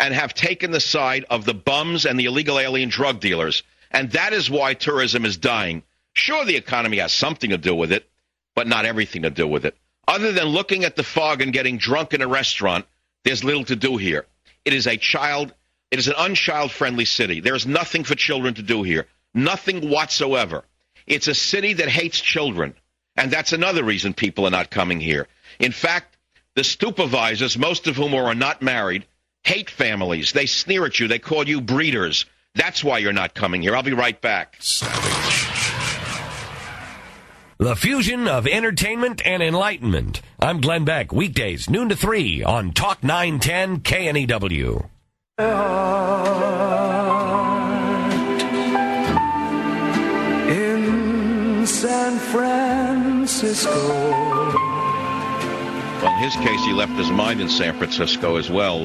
and have taken the side of the bums and the illegal alien drug dealers. And that is why tourism is dying. Sure, the economy has something to do with it, but not everything to do with it. Other than looking at the fog and getting drunk in a restaurant, there's little to do here. It is an unchild-friendly city. There is nothing for children to do here. Nothing whatsoever. It's a city that hates children. And that's another reason people are not coming here. In fact, the supervisors, most of whom are not married, hate families. They sneer at you. They call you breeders. That's why you're not coming here. I'll be right back. Savage. The fusion of entertainment and enlightenment. I'm Glenn Beck, weekdays, noon to 3 on Talk 910 KNEW. In San Francisco. Well, in his case, he left his mind in San Francisco as well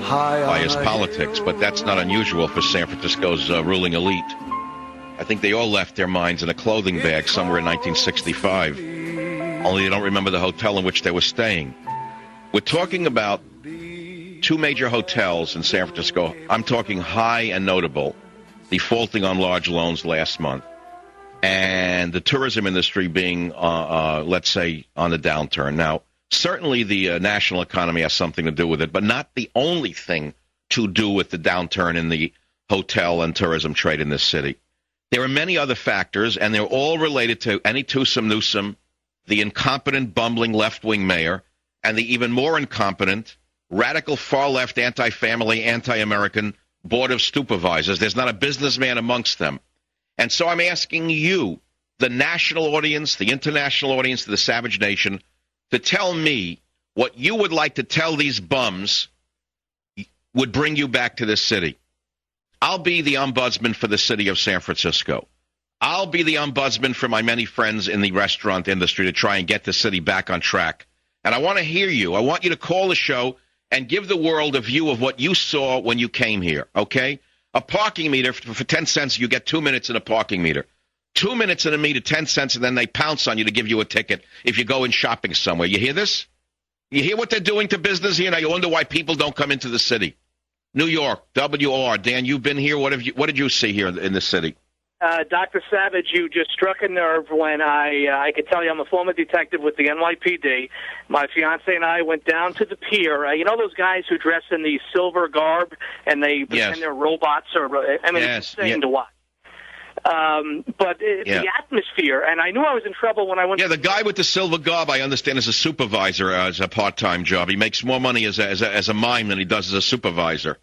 by his politics, but that's not unusual for San Francisco's ruling elite. I think they all left their minds in a clothing bag somewhere in 1965, only they don't remember the hotel in which they were staying. We're talking about two major hotels in San Francisco. I'm talking high and notable, defaulting on large loans last month, and the tourism industry being, let's say, on the downturn. Now, certainly the national economy has something to do with it, but not the only thing to do with the downturn in the hotel and tourism trade in this city. There are many other factors, and they're all related to any Tuesum Newsom, the incompetent, bumbling left-wing mayor, and the even more incompetent, radical far-left, anti-family, anti-American board of supervisors. There's not a businessman amongst them. And so I'm asking you, the national audience, the international audience, the Savage Nation, to tell me what you would like to tell these bums would bring you back to this city. I'll be the ombudsman for the city of San Francisco. I'll be the ombudsman for my many friends in the restaurant industry to try and get the city back on track. And I want to hear you. I want you to call the show and give the world a view of what you saw when you came here, okay? A parking meter, for 10 cents, you get 2 minutes in a parking meter. 2 minutes in a meter, 10 cents, and then they pounce on you to give you a ticket if you go in shopping somewhere. You hear this? You hear what they're doing to business here? Now you wonder why people don't come into the city. New York, WR. Dan, you've been here. What did you see here in the city? Dr. Savage, you just struck a nerve when I could tell you I'm a former detective with the NYPD. My fiance and I went down to the pier. You know those guys who dress in the silver garb and they pretend they're robots? It's insane to watch. But the atmosphere, and I knew I was in trouble when I went. Yeah, the guy with the silver garb, I understand, is a supervisor as a part-time job. He makes more money as a mime than he does as a supervisor.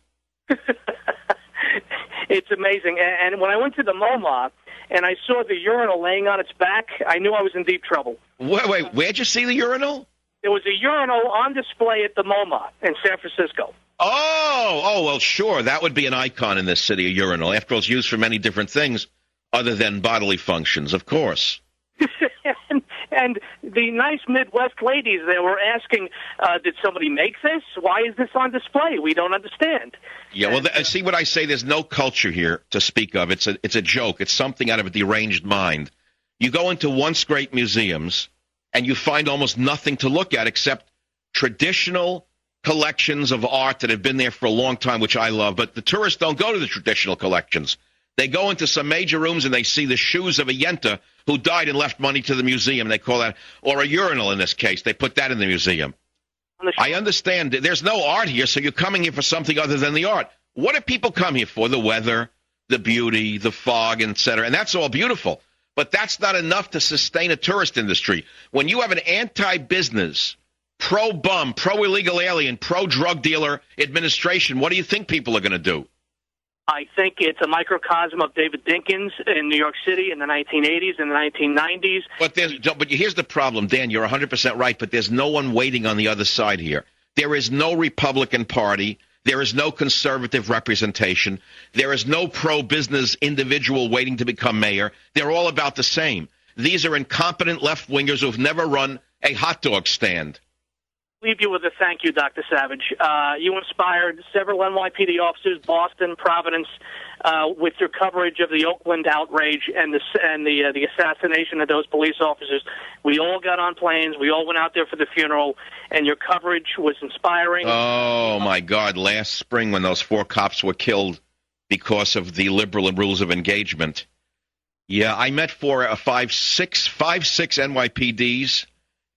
It's amazing. And when I went to the MoMA and I saw the urinal laying on its back, I knew I was in deep trouble. Wait, where'd you see the urinal? There was a urinal on display at the MoMA in San Francisco. Oh, well, sure. That would be an icon in this city, a urinal. After all, it's used for many different things other than bodily functions, of course. And the nice Midwest ladies, they were asking, did somebody make this? Why is this on display? We don't understand. Yeah, well, see what I say? There's no culture here to speak of. It's a joke. It's something out of a deranged mind. You go into once great museums, and you find almost nothing to look at except traditional collections of art that have been there for a long time, which I love. But the tourists don't go to the traditional collections. They go into some major rooms and they see the shoes of a Yenta who died and left money to the museum. They call that, or a urinal in this case. They put that in the museum. I understand. There's no art here, so you're coming here for something other than the art. What do people come here for? The weather, the beauty, the fog, etc. And that's all beautiful. But that's not enough to sustain a tourist industry. When you have an anti-business, pro-bum, pro-illegal alien, pro-drug dealer administration, what do you think people are going to do? I think it's a microcosm of David Dinkins in New York City in the 1980s and the 1990s. But here's the problem, Dan. You're 100% right, but there's no one waiting on the other side here. There is no Republican Party. There is no conservative representation. There is no pro-business individual waiting to become mayor. They're all about the same. These are incompetent left-wingers who've never run a hot dog stand. leave you with a thank you, Dr. Savage. You inspired several NYPD officers, Boston, Providence, with your coverage of the Oakland outrage and the assassination of those police officers. We all got on planes. We all went out there for the funeral, and your coverage was inspiring. Oh, my God. Last spring when those 4 cops were killed because of the liberal rules of engagement. Yeah, I met 5, 6 NYPDs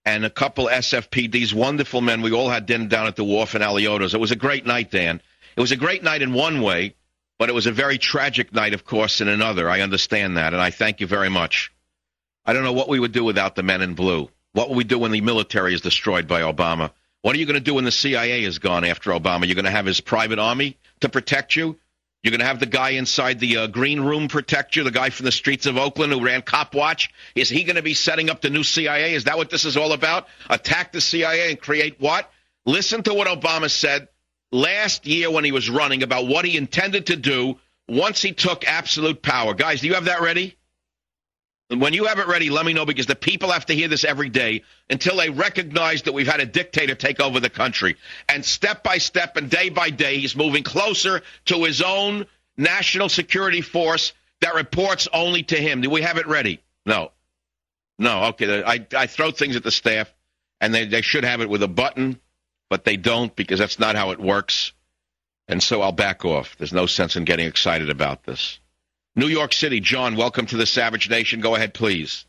and a couple SFPDs, wonderful men. We all had dinner down at the wharf in Aliotos. It was a great night, Dan. It was a great night in one way, but it was a very tragic night, of course, in another. I understand that, and I thank you very much. I don't know what we would do without the men in blue. What will we do when the military is destroyed by Obama? What are you going to do when the CIA is gone after Obama? You're going to have his private army to protect you? You're going to have the guy inside the green room protect you, the guy from the streets of Oakland who ran Cop Watch? Is he going to be setting up the new CIA? Is that what this is all about? Attack the CIA and create what? Listen to what Obama said last year when he was running about what he intended to do once he took absolute power. Guys, do you have that ready? When you have it ready, let me know, because the people have to hear this every day until they recognize that we've had a dictator take over the country. And step by step and day by day, he's moving closer to his own national security force that reports only to him. Do we have it ready? No. Okay, I throw things at the staff, and they should have it with a button, but they don't, because that's not how it works. And so I'll back off. There's no sense in getting excited about this. New York City, John, welcome to the Savage Nation. Go ahead, please.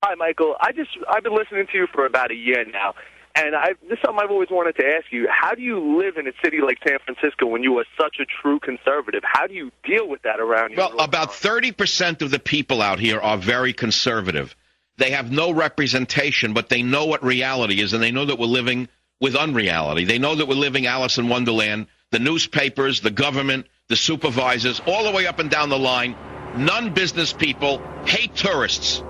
Hi, Michael. I've been listening to you for about a year now, and this is something I've always wanted to ask you. How do you live in a city like San Francisco when you are such a true conservative? How do you deal with that around you? Well, about 30% of the people out here are very conservative. They have no representation, but they know what reality is, and they know that we're living with unreality. They know that we're living Alice in Wonderland. The newspapers, the government, the supervisors, all the way up and down the line, non-business people hate tourists.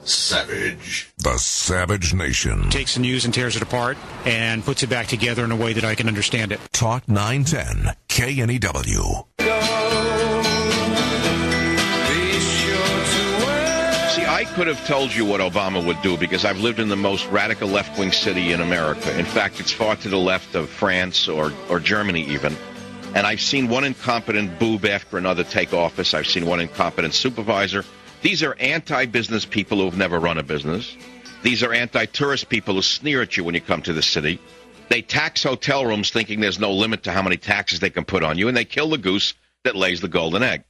Savage. The Savage Nation. Takes the news and tears it apart and puts it back together in a way that I can understand it. Talk 910, KNEW. See, I could have told you what Obama would do, because I've lived in the most radical left-wing city in America. In fact, it's far to the left of France or Germany even. And I've seen one incompetent boob after another take office. I've seen one incompetent supervisor. These are anti-business people who have never run a business. These are anti-tourist people who sneer at you when you come to the city. They tax hotel rooms thinking there's no limit to how many taxes they can put on you, and they kill the goose that lays the golden egg.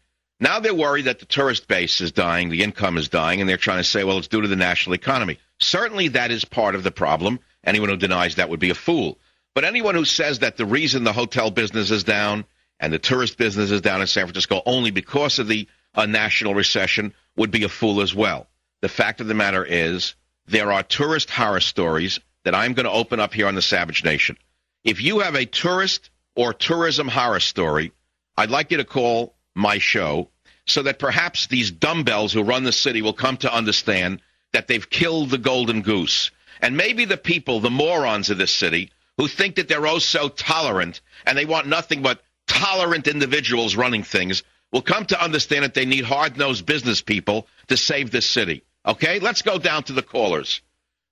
Now they're worried that the tourist base is dying, the income is dying, and they're trying to say, well, it's due to the national economy. Certainly that is part of the problem. Anyone who denies that would be a fool. But anyone who says that the reason the hotel business is down and the tourist business is down in San Francisco only because of the national recession would be a fool as well. The fact of the matter is there are tourist horror stories that I'm going to open up here on the Savage Nation. If you have a tourist or tourism horror story, I'd like you to call my show so that perhaps these dumbbells who run the city will come to understand that they've killed the golden goose. And maybe the people, the morons of this city, who think that they're oh so tolerant and they want nothing but tolerant individuals running things, will come to understand that they need hard-nosed business people to save this city. Okay? Let's go down to the callers.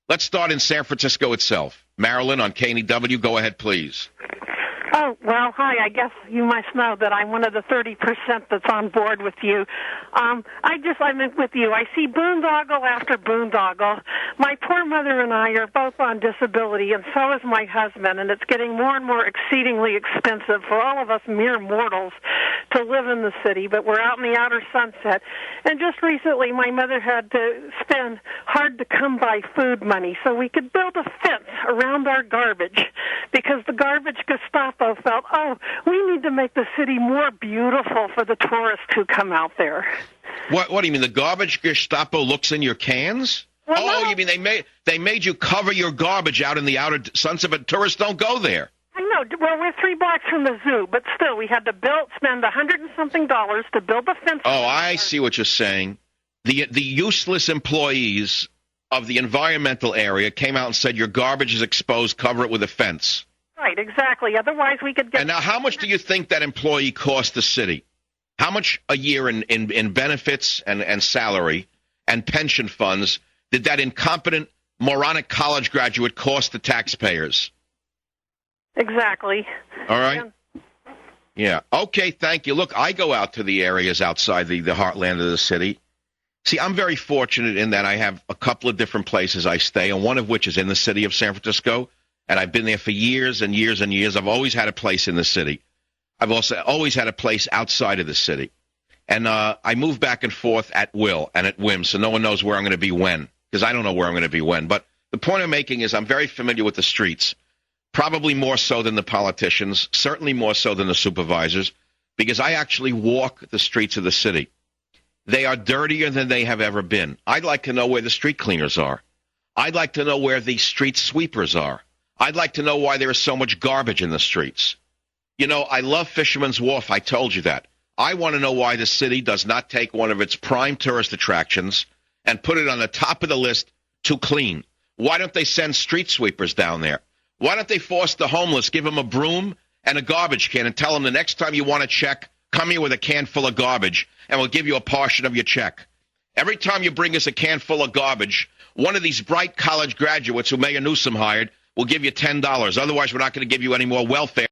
Let's start in San Francisco itself. Marilyn on KNEW, go ahead, please. Oh, well, hi. I guess you must know that I'm one of the 30% that's on board with you. I'm with you. I see boondoggle after boondoggle. My poor mother and I are both on disability, and so is my husband, and it's getting more and more exceedingly expensive for all of us mere mortals to live in the city, but we're out in the outer sunset. And just recently, my mother had to spend hard-to-come-by food money so we could build a fence around our garbage, because the garbage Gestapo felt, we need to make the city more beautiful for the tourists who come out there. What do you mean, the garbage Gestapo looks in your cans? Well, you mean they made you cover your garbage out in the outer sunset, but tourists don't go there? I know. Well, we're 3 blocks from the zoo, but still, we had to spend $100 and something to build the fence. Oh, I see what you're saying. The useless employees of the environmental area came out and said your garbage is exposed, cover it with a fence. Right, exactly. Otherwise, we could get... And now, how much do you think that employee cost the city? How much a year in benefits and salary and pension funds did that incompetent moronic college graduate cost the taxpayers. Exactly. All right? Yeah. Okay, thank you. Look, I go out to the areas outside the heartland of the city. See, I'm very fortunate in that I have a couple of different places I stay, and one of which is in the city of San Francisco, and I've been there for years and years and years. I've always had a place in the city. I've also always had a place outside of the city. And I move back and forth at will and at whim, so no one knows where I'm going to be when, because I don't know where I'm going to be when. But the point I'm making is I'm very familiar with the streets, probably more so than the politicians, certainly more so than the supervisors, because I actually walk the streets of the city. They are dirtier than they have ever been. I'd like to know where the street cleaners are. I'd like to know where the street sweepers are. I'd like to know why there is so much garbage in the streets. You know, I love Fisherman's Wharf. I told you that. I want to know why the city does not take one of its prime tourist attractions and put it on the top of the list to clean. Why don't they send street sweepers down there? Why don't they force the homeless, give them a broom and a garbage can and tell them the next time you want to check, come here with a can full of garbage and we'll give you a portion of your check. Every time you bring us a can full of garbage, one of these bright college graduates who Mayor Newsom hired will give you $10. Otherwise, we're not going to give you any more welfare.